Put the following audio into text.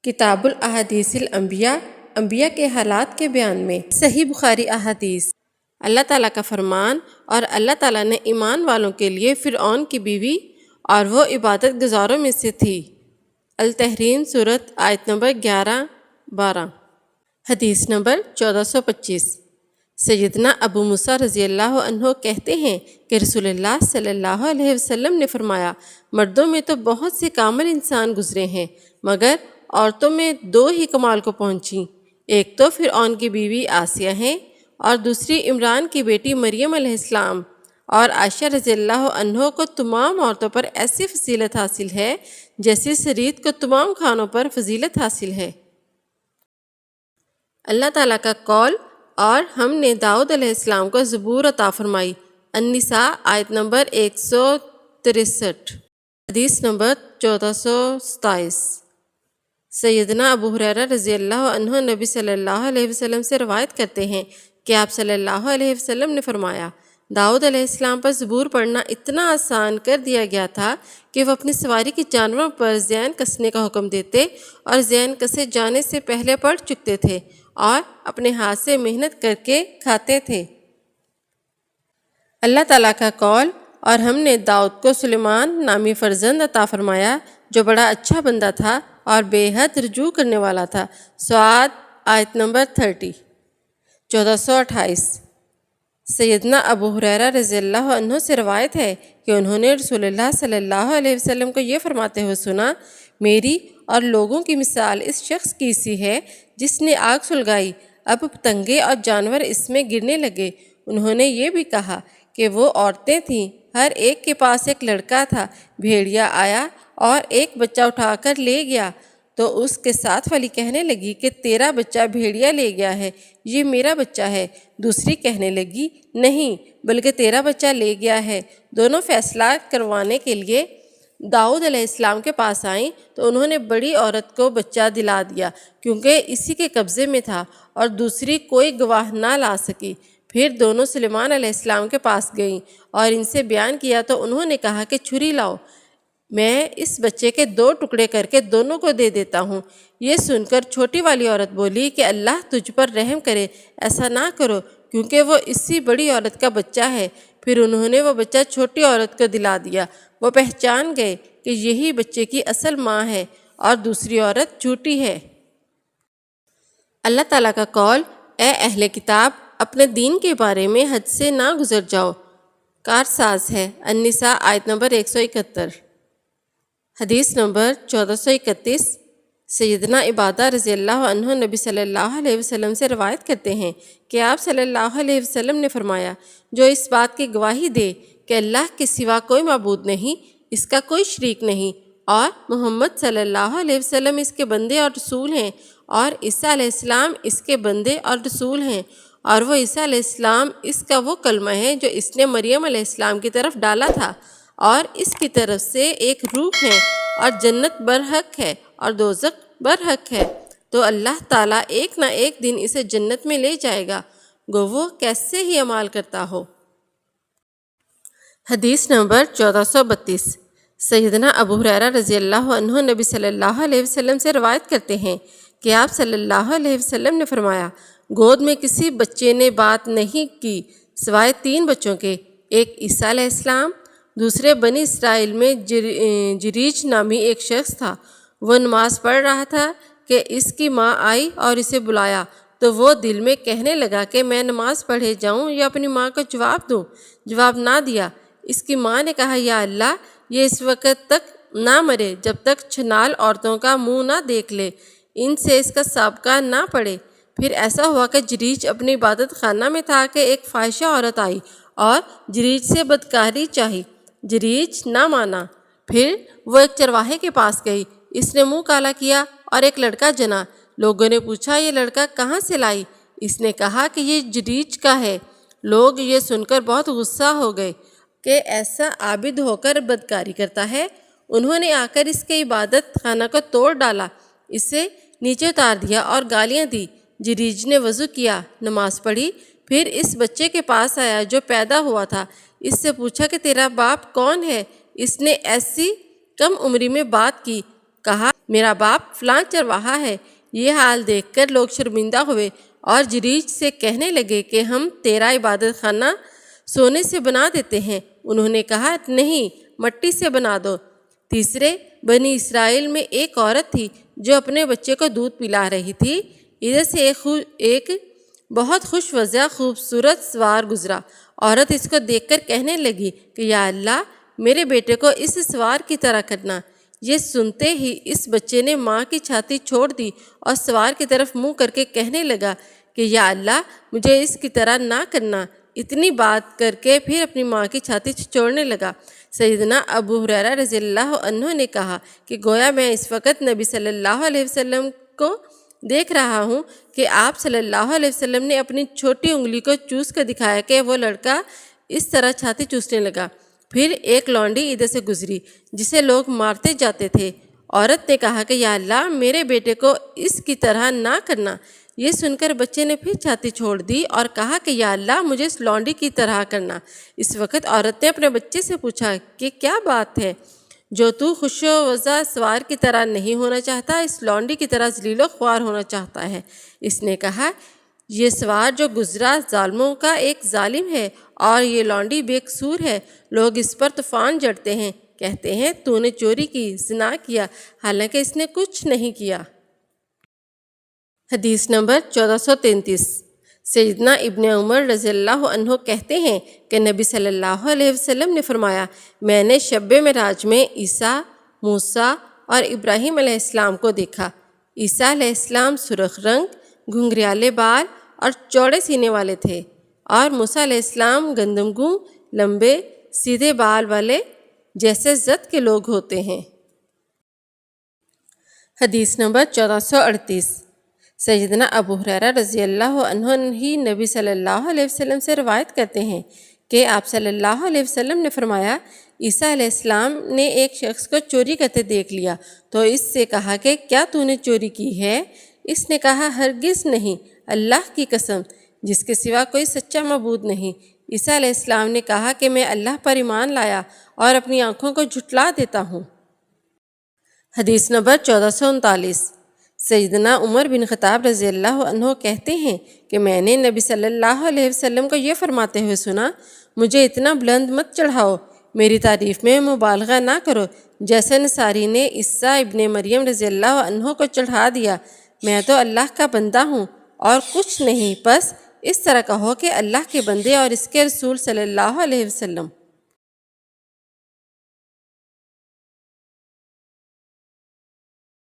کتاب الاحادیث الانبیاء، انبیاء کے حالات کے بیان میں صحیح بخاری احادیث۔ اللہ تعالیٰ کا فرمان، اور اللہ تعالیٰ نے ایمان والوں کے لیے فرعون کی بیوی اور وہ عبادت گزاروں میں سے تھی۔ التحریم سورت آیت نمبر 11-12۔ حدیث نمبر 1425۔ سیدنا ابو موسیٰ رضی اللہ عنہ کہتے ہیں کہ رسول اللہ صلی اللہ علیہ وسلم نے فرمایا، مردوں میں تو بہت سے کامل انسان گزرے ہیں، مگر عورتوں میں 2 ہی کمال کو پہنچیں، ایک تو فرعون کی بیوی آسیہ ہیں اور دوسری عمران کی بیٹی مریم علیہ السلام۔ اور عائشہ رضی اللہ عنہ کو تمام عورتوں پر ایسی فضیلت حاصل ہے جیسی سرید کو تمام کھانوں پر فضیلت حاصل ہے۔ اللہ تعالیٰ کا قول، اور ہم نے داؤد علیہ السلام کو زبور عطا فرمائی۔ النساء آیت نمبر 163۔ حدیث نمبر 1427۔ سیدنا ابو ہریرہ رضی اللہ عنہ نبی صلی اللہ علیہ وسلم سے روایت کرتے ہیں کہ آپ صلی اللہ علیہ وسلم نے فرمایا، داؤد علیہ السلام پر زبور پڑھنا اتنا آسان کر دیا گیا تھا کہ وہ اپنی سواری کے جانوروں پر زین کسنے کا حکم دیتے اور زین کسے جانے سے پہلے پڑھ چکتے تھے اور اپنے ہاتھ سے محنت کر کے کھاتے تھے۔ اللہ تعالیٰ کا قول، اور ہم نے داؤد کو سلیمان نامی فرزند عطا فرمایا جو بڑا اچھا بندہ تھا اور بے حد رجوع کرنے والا تھا۔ سعاد آیت نمبر 30۔ 1428۔ سیدنا ابو ہریرہ رضی اللہ عنہ سے روایت ہے کہ انہوں نے رسول اللہ صلی اللہ علیہ وسلم کو یہ فرماتے ہوئے سنا، میری اور لوگوں کی مثال اس شخص کی سی ہے جس نے آگ سلگائی، اب پتنگے اور جانور اس میں گرنے لگے۔ انہوں نے یہ بھی کہا کہ وہ عورتیں تھیں، ہر ایک کے پاس ایک لڑکا تھا، بھیڑیا آیا اور ایک بچہ اٹھا کر لے گیا، تو اس کے ساتھ والی کہنے لگی کہ تیرا بچہ بھیڑیا لے گیا ہے، یہ میرا بچہ ہے۔ دوسری کہنے لگی نہیں، بلکہ تیرا بچہ لے گیا ہے۔ دونوں فیصلہ کروانے کے لیے داؤد علیہ السلام کے پاس آئیں تو انہوں نے بڑی عورت کو بچہ دلا دیا کیونکہ اسی کے قبضے میں تھا، اور دوسری کوئی گواہ نہ لا سکی۔ پھر دونوں سلیمان علیہ السلام کے پاس گئیں اور ان سے بیان کیا تو انہوں نے کہا کہ چھری لاؤ، میں اس بچے کے 2 ٹکڑے کر کے دونوں کو دے دیتا ہوں۔ یہ سن کر چھوٹی والی عورت بولی کہ اللہ تجھ پر رحم کرے، ایسا نہ کرو کیونکہ وہ اسی بڑی عورت کا بچہ ہے۔ پھر انہوں نے وہ بچہ چھوٹی عورت کو دلا دیا۔ وہ پہچان گئے کہ یہی بچے کی اصل ماں ہے اور دوسری عورت جھوٹی ہے۔ اللہ تعالیٰ کا قول، اے اہل کتاب، اپنے دین کے بارے میں حد سے نہ گزر جاؤ، کارساز ہے۔ النساء آیت نمبر 171۔ حدیث نمبر 1431۔ سیدنا عبادہ رضی اللہ عنہ نبی صلی اللہ علیہ وسلم سے روایت کرتے ہیں کہ آپ صلی اللہ علیہ وسلم نے فرمایا، جو اس بات کی گواہی دے کہ اللہ کے سوا کوئی معبود نہیں، اس کا کوئی شریک نہیں، اور محمد صلی اللہ علیہ وسلم اس کے بندے اور رسول ہیں، اور عیسیٰ علیہ السلام اس کے بندے اور رسول ہیں، اور وہ عیسیٰ علیہ السلام اس کا وہ کلمہ ہے جو اس نے مریم علیہ السلام کی طرف ڈالا تھا، اور اس کی طرف سے ایک روح ہے، اور جنت برحق ہے اور دوزخ برحق ہے، تو اللہ تعالیٰ ایک نہ ایک دن اسے جنت میں لے جائے گا، گو وہ کیسے ہی عمال کرتا ہو۔ حدیث نمبر 1432۔ سیدنا ابو ہریرہ رضی اللہ عنہ نبی صلی اللہ علیہ وسلم سے روایت کرتے ہیں کہ آپ صلی اللہ علیہ وسلم نے فرمایا، گود میں کسی بچے نے بات نہیں کی سوائے 3 بچوں کے، ایک عیسیٰ علیہ السلام، دوسرے بنی اسرائیل میں جریج نامی ایک شخص تھا، وہ نماز پڑھ رہا تھا کہ اس کی ماں آئی اور اسے بلایا، تو وہ دل میں کہنے لگا کہ میں نماز پڑھے جاؤں یا اپنی ماں کو جواب دوں، جواب نہ دیا۔ اس کی ماں نے کہا، یا اللہ، یہ اس وقت تک نہ مرے جب تک چھنال عورتوں کا منہ نہ دیکھ لے، ان سے اس کا سابقہ نہ پڑے۔ پھر ایسا ہوا کہ جریج اپنی عبادت خانہ میں تھا کہ ایک فاحشہ عورت آئی اور جریج سے بدکاری چاہی، جریج نہ مانا۔ پھر وہ ایک چرواہے کے پاس گئی، اس نے منہ کالا کیا اور ایک لڑکا جنا۔ لوگوں نے پوچھا، یہ لڑکا کہاں سے لائی؟ اس نے کہا کہ یہ جریج کا ہے۔ لوگ یہ سن کر بہت غصہ ہو گئے کہ ایسا عابد ہو کر بدکاری کرتا ہے۔ انہوں نے آ کر اس کے عبادت خانہ کو توڑ ڈالا، اسے نیچے اتار دیا اور گالیاں دی۔ جریج نے وضو کیا، نماز پڑھی، پھر اس بچے کے پاس آیا جو پیدا ہوا تھا، اس سے پوچھا کہ تیرا باپ کون ہے؟ اس نے ایسی کم عمری میں بات کی، کہا میرا باپ فلاں چرواہا ہے۔ یہ حال دیکھ کر لوگ شرمندہ ہوئے اور جریج سے کہنے لگے کہ ہم تیرا عبادت خانہ سونے سے بنا دیتے ہیں۔ انہوں نے کہا نہیں، مٹی سے بنا دو۔ تیسرے، بنی اسرائیل میں ایک عورت تھی جو اپنے بچے کو دودھ پلا رہی تھی۔ ادھر سے ایک بہت خوش وضع خوبصورت سوار گزرا۔ عورت اس کو دیکھ کر کہنے لگی کہ یا اللہ، میرے بیٹے کو اس سوار کی طرح کرنا۔ یہ سنتے ہی اس بچے نے ماں کی چھاتی چھوڑ دی اور سوار کی طرف منہ کر کے کہنے لگا کہ یا اللہ، مجھے اس کی طرح نہ کرنا۔ اتنی بات کر کے پھر اپنی ماں کی چھاتی چھوڑنے لگا۔ سیدنا ابو ہریرہ رضی اللہ عنہ نے کہا کہ گویا میں اس وقت نبی صلی اللہ علیہ وسلم کو دیکھ رہا ہوں کہ آپ صلی اللہ علیہ وسلم نے اپنی چھوٹی انگلی کو چوس کر دکھایا کہ وہ لڑکا اس طرح چھاتی چوسنے لگا۔ پھر ایک لونڈی ادھر سے گزری جسے لوگ مارتے جاتے تھے۔ عورت نے کہا کہ یا اللہ، میرے بیٹے کو اس کی طرح نہ کرنا۔ یہ سن کر بچے نے پھر چھاتی چھوڑ دی اور کہا کہ یا اللہ، مجھے اس لونڈی کی طرح کرنا۔ اس وقت عورت نے اپنے بچے سے پوچھا کہ کیا بات ہے جو تو خوش و وضع سوار کی طرح نہیں ہونا چاہتا، اس لونڈی کی طرح ذلیل و خوار ہونا چاہتا ہے؟ اس نے کہا یہ سوار جو گزرا ظالموں کا ایک ظالم ہے اور یہ لونڈی بے قصور ہے۔ لوگ اس پر طوفان جڑتے ہیں، کہتے ہیں تو نے چوری کی، زنا کیا، حالانکہ اس نے کچھ نہیں کیا۔ حدیث نمبر 1433۔ سیدنا ابن عمر رضی اللہ عنہ کہتے ہیں کہ نبی صلی اللہ علیہ وسلم نے فرمایا، میں نے شب معراج میں عیسیٰ، موسیٰ اور ابراہیم علیہ السلام کو دیکھا۔ عیسیٰ علیہ السلام سرخ رنگ، گھنگریالے بال اور چوڑے سینے والے تھے، اور موسیٰ علیہ السلام گندم گوں، لمبے سیدھے بال والے جیسے زد کے لوگ ہوتے ہیں۔ حدیث نمبر 1438۔ سیدنا ابو ہریرہ رضی اللہ عنہ ہی نبی صلی اللہ علیہ وسلم سے روایت کرتے ہیں کہ آپ صلی اللہ علیہ وسلم نے فرمایا، عیسیٰ علیہ السلام نے ایک شخص کو چوری کرتے دیکھ لیا تو اس سے کہا کہ کیا تو نے چوری کی ہے؟ اس نے کہا ہرگز نہیں، اللہ کی قسم جس کے سوا کوئی سچا معبود نہیں۔ عیسیٰ علیہ السلام نے کہا کہ میں اللہ پر ایمان لایا اور اپنی آنکھوں کو جھٹلا دیتا ہوں۔ حدیث نمبر 1439۔ سیدنا عمر بن خطاب رضی اللہ عنہ کہتے ہیں کہ میں نے نبی صلی اللہ علیہ وسلم کو یہ فرماتے ہوئے سنا، مجھے اتنا بلند مت چڑھاؤ، میری تعریف میں مبالغہ نہ کرو جیسے نصاری نے عیسیٰ ابن مریم رضی اللہ عنہ کو چڑھا دیا۔ میں تو اللہ کا بندہ ہوں اور کچھ نہیں، بس اس طرح کہو کہ اللہ کے بندے اور اس کے رسول صلی اللہ علیہ وسلم۔